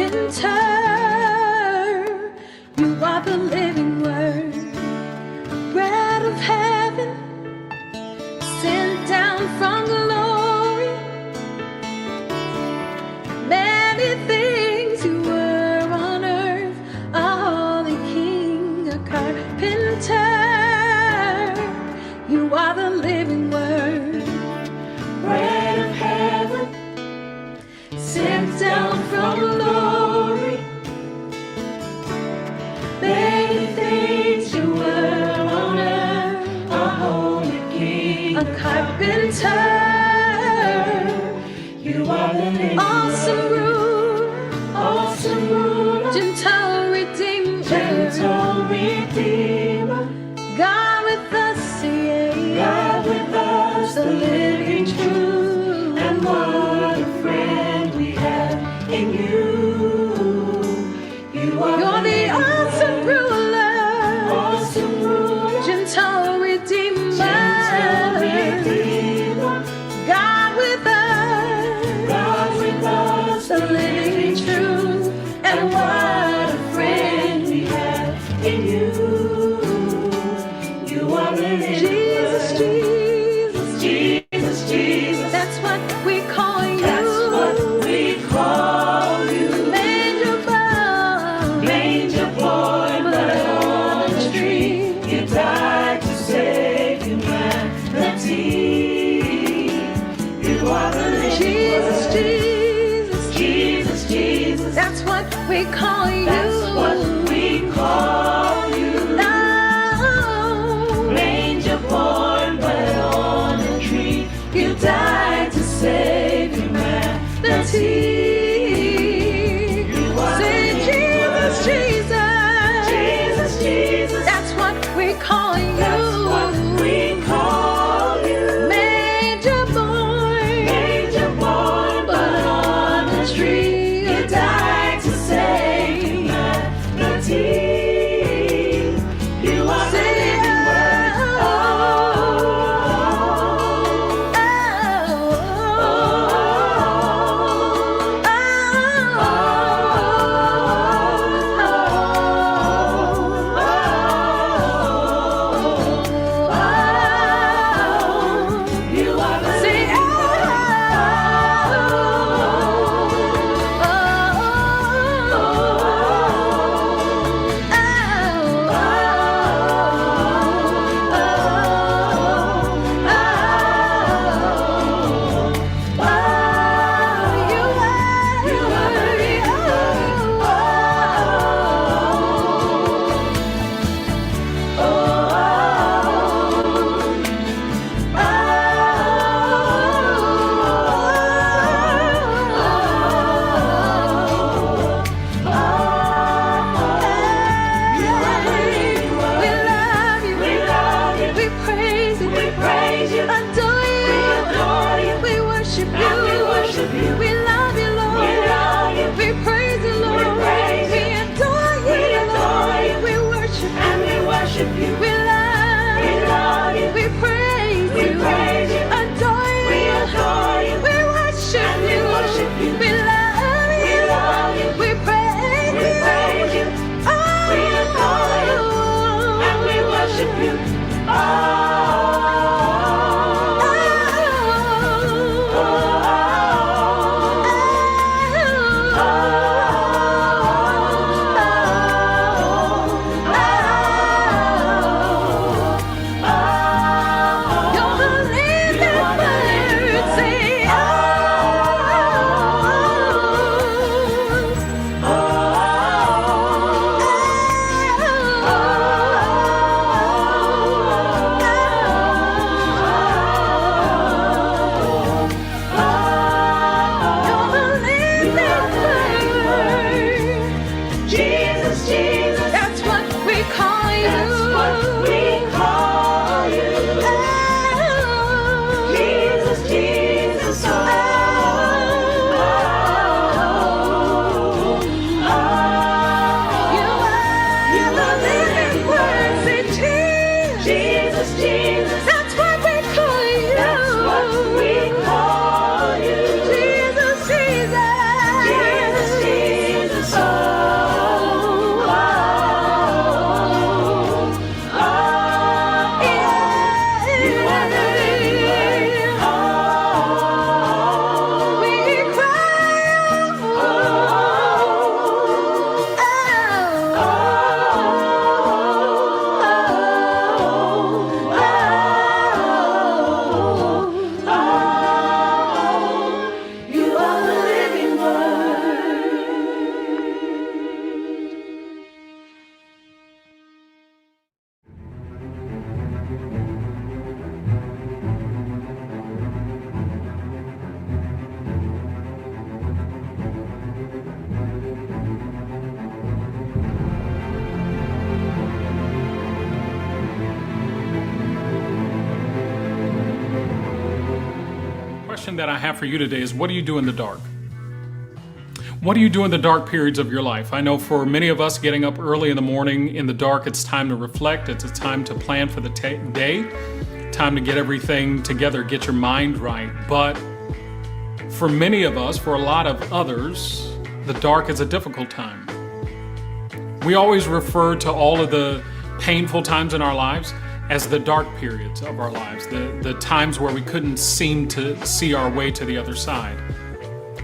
carpenter. You are the living word, bread of heaven, sent down from glory. Many things you were on earth, a holy king, a carpenter. You are the living word, bread of heaven, sent down from glory. Many things you were on earth, a holy king, a carpenter. You are the living awesome ruler, awesome ruler, gentle redeemer, gentle redeemer. God with us, yeah, God with us, the living truth. And what a friend we have in you. You're the awesome ruler, awesome ruler, gentle redeemer, gentle redeemer. God with us, the living truth. And what a friend we have in you. You are the living Jesus, Jesus, Jesus, Jesus. That's what we call you. That's what we call you. Manger born, but on a tree. You died to save humanity. You are the living Jesus, Jesus, Jesus, Jesus. That's what we call you. That's what we call you. Manger born, but on a tree. You died to save humanity. You are say Jesus, Jesus, Jesus, Jesus. That's what we call you. That's what we call you. Manger born, but on a tree. You died to save humanity. You are the living word. question that I have for you today is, what do you do in the dark? What do you do in the dark periods of your life? I know for many of us, getting up early in the morning in the dark, it's time to reflect. It's a time to plan for the day, time to get everything together, get your mind right. But for many of us, for a lot of others, the dark is a difficult time. We always refer to all of the painful times in our lives as the dark periods of our lives, the times where we couldn't seem to see our way to the other side.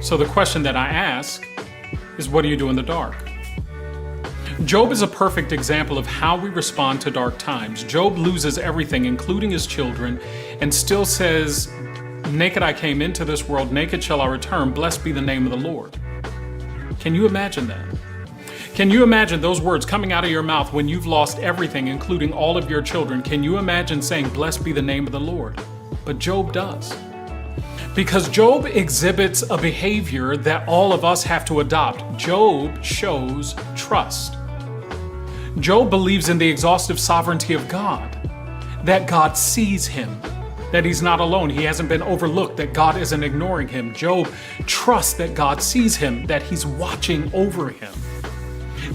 So the question that I ask is, what do you do in the dark? Job is a perfect example of how we respond to dark times. Job loses everything, including his children, and still says, "Naked I came into this world, naked shall I return. Blessed be the name of the Lord." Can you imagine that? Can you imagine those words coming out of your mouth when you've lost everything, including all of your children? Can you imagine saying, "Blessed be the name of the Lord"? But Job does. Because Job exhibits a behavior that all of us have to adopt. Job shows trust. Job believes in the exhaustive sovereignty of God, that God sees him, that he's not alone, he hasn't been overlooked, that God isn't ignoring him. Job trusts that God sees him, that he's watching over him.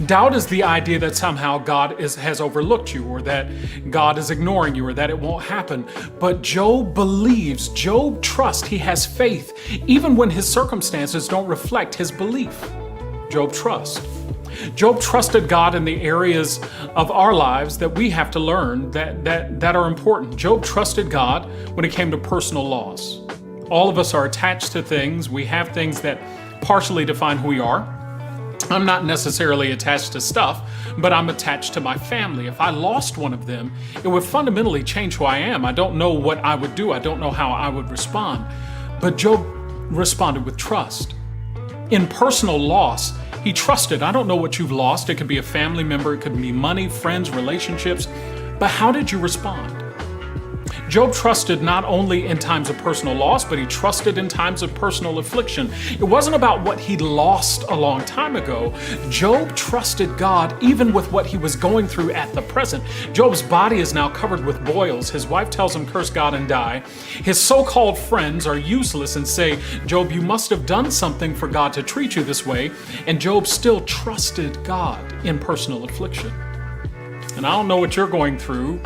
Doubt is the idea that somehow God has overlooked you, or that God is ignoring you, or that it won't happen. But Job believes, Job trusts, he has faith, even when his circumstances don't reflect his belief. Job trusts. Job trusted God in the areas of our lives that we have to learn that are important. Job trusted God when it came to personal loss. All of us are attached to things. We have things that partially define who we are. I'm not necessarily attached to stuff, but I'm attached to my family. If I lost one of them, it would fundamentally change who I am. I don't know what I would do. I don't know how I would respond. But Job responded with trust. In personal loss, he trusted. I don't know what you've lost. It could be a family member. It could be money, friends, relationships. But how did you respond? Job trusted not only in times of personal loss, but he trusted in times of personal affliction. It wasn't about what he'd lost a long time ago. Job trusted God even with what he was going through at the present. Job's body is now covered with boils. His wife tells him, "Curse God and die." His so-called friends are useless and say, "Job, you must have done something for God to treat you this way." And Job still trusted God in personal affliction. And I don't know what you're going through,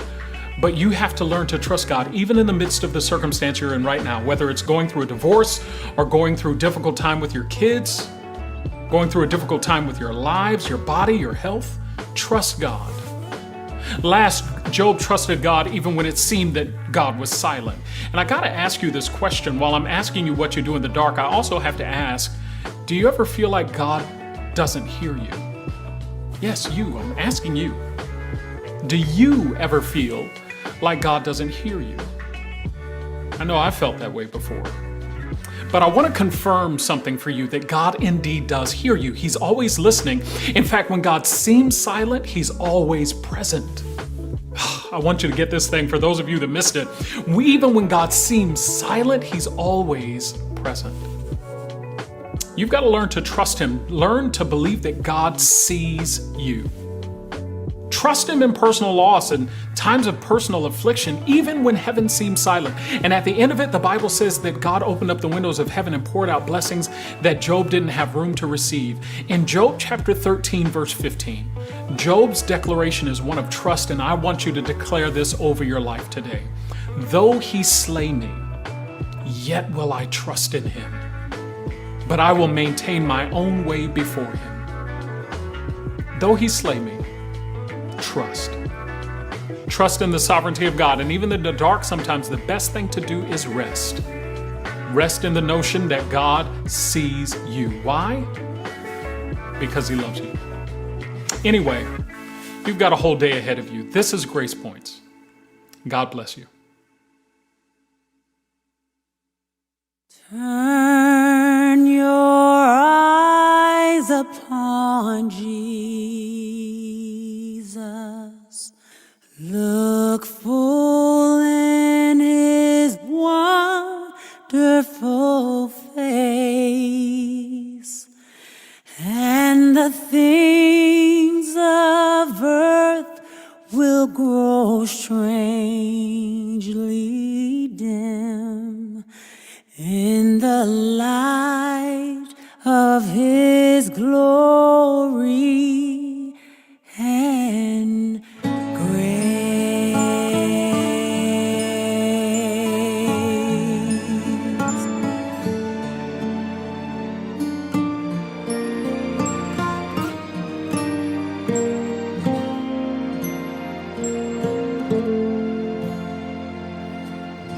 but you have to learn to trust God, even in the midst of the circumstance you're in right now, whether it's going through a divorce or going through a difficult time with your kids, going through a difficult time with your lives, your body, your health. Trust God. Last, Job trusted God even when it seemed that God was silent. And I got to ask you this question. While I'm asking you what you do in the dark, I also have to ask, do you ever feel like God doesn't hear you? Yes, you. I'm asking you. Do you ever feel like God doesn't hear you? I know I felt that way before. But I want to confirm something for you, that God indeed does hear you. He's always listening. In fact, when God seems silent, he's always present. I want you to get this thing, for those of you that missed it. Even when God seems silent, he's always present. You've got to learn to trust him. Learn to believe that God sees you. Trust him in personal loss and times of personal affliction, even when heaven seems silent. And at the end of it, the Bible says that God opened up the windows of heaven and poured out blessings that Job didn't have room to receive. In Job chapter 13, verse 15, Job's declaration is one of trust, and I want you to declare this over your life today. "Though he slay me, yet will I trust in him, but I will maintain my own way before him." Though he slay me, trust. Trust in the sovereignty of God. And even in the dark, sometimes the best thing to do is rest. Rest in the notion that God sees you. Why? Because he loves you. Anyway, you've got a whole day ahead of you. This is Grace Points. God bless you. Turn your eyes upon Jesus. Look full in his wonderful face, and the things of earth will grow strangely dim in the light of His glory and grace.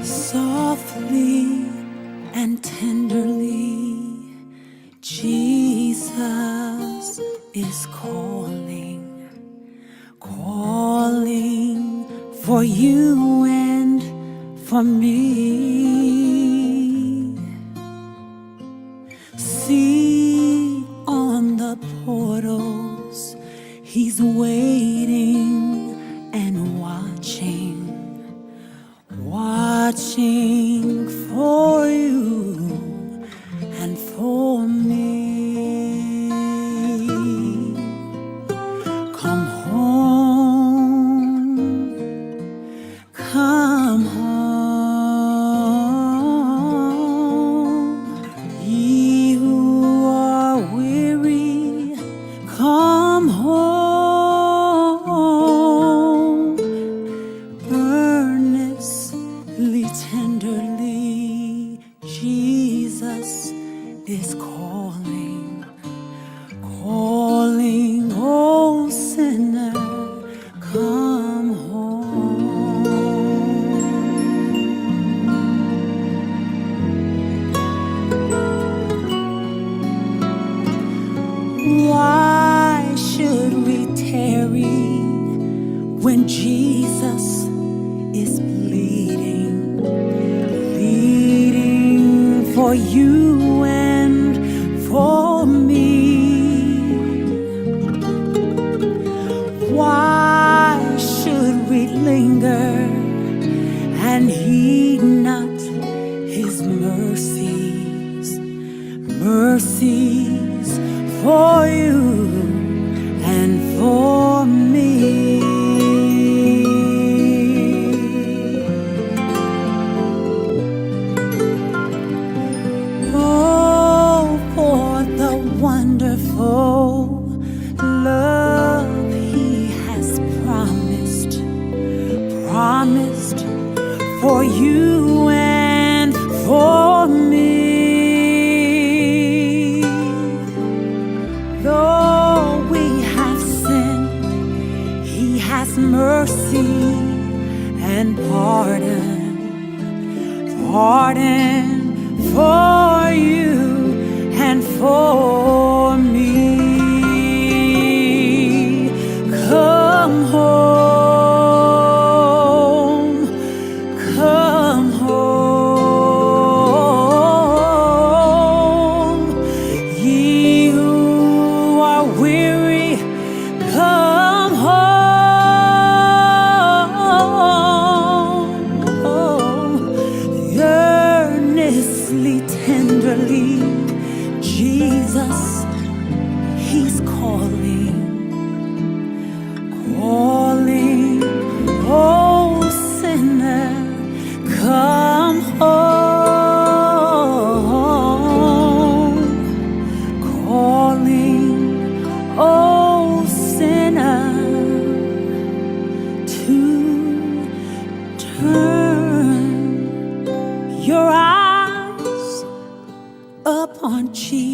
Softly and tenderly, Jesus is calling, calling for you and for me. See on the portals, He's waiting and watching for you and for me. Come home, come home, ye who are weary, come home, earnestly, tenderly, Jesus is calling, calling, oh sinner, come home. Why should we tarry when Jesus is bleeding, bleeding for you and for me? Why should we linger and heed not His mercies, mercies for you and for me? Oh, for the wonderful love He has promised, promised for you and for me. Though we have sinned, He has mercy and pardon, pardon for you and for me. Come home, come home, ye who are weary, come home, earnestly, tenderly, Jesus, He's calling, calling, oh sinner, come home, calling, oh sinner, to turn your eyes upon Jesus.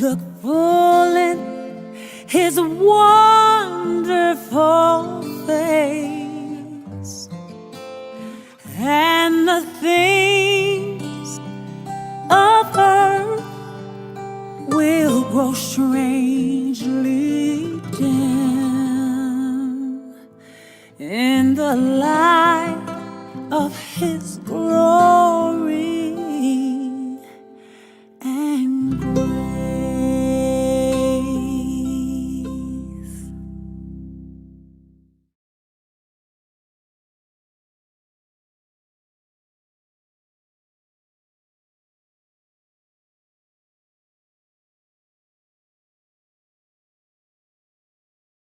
Look full in His wonderful face, and the things of earth will grow strangely dim in the light of His glory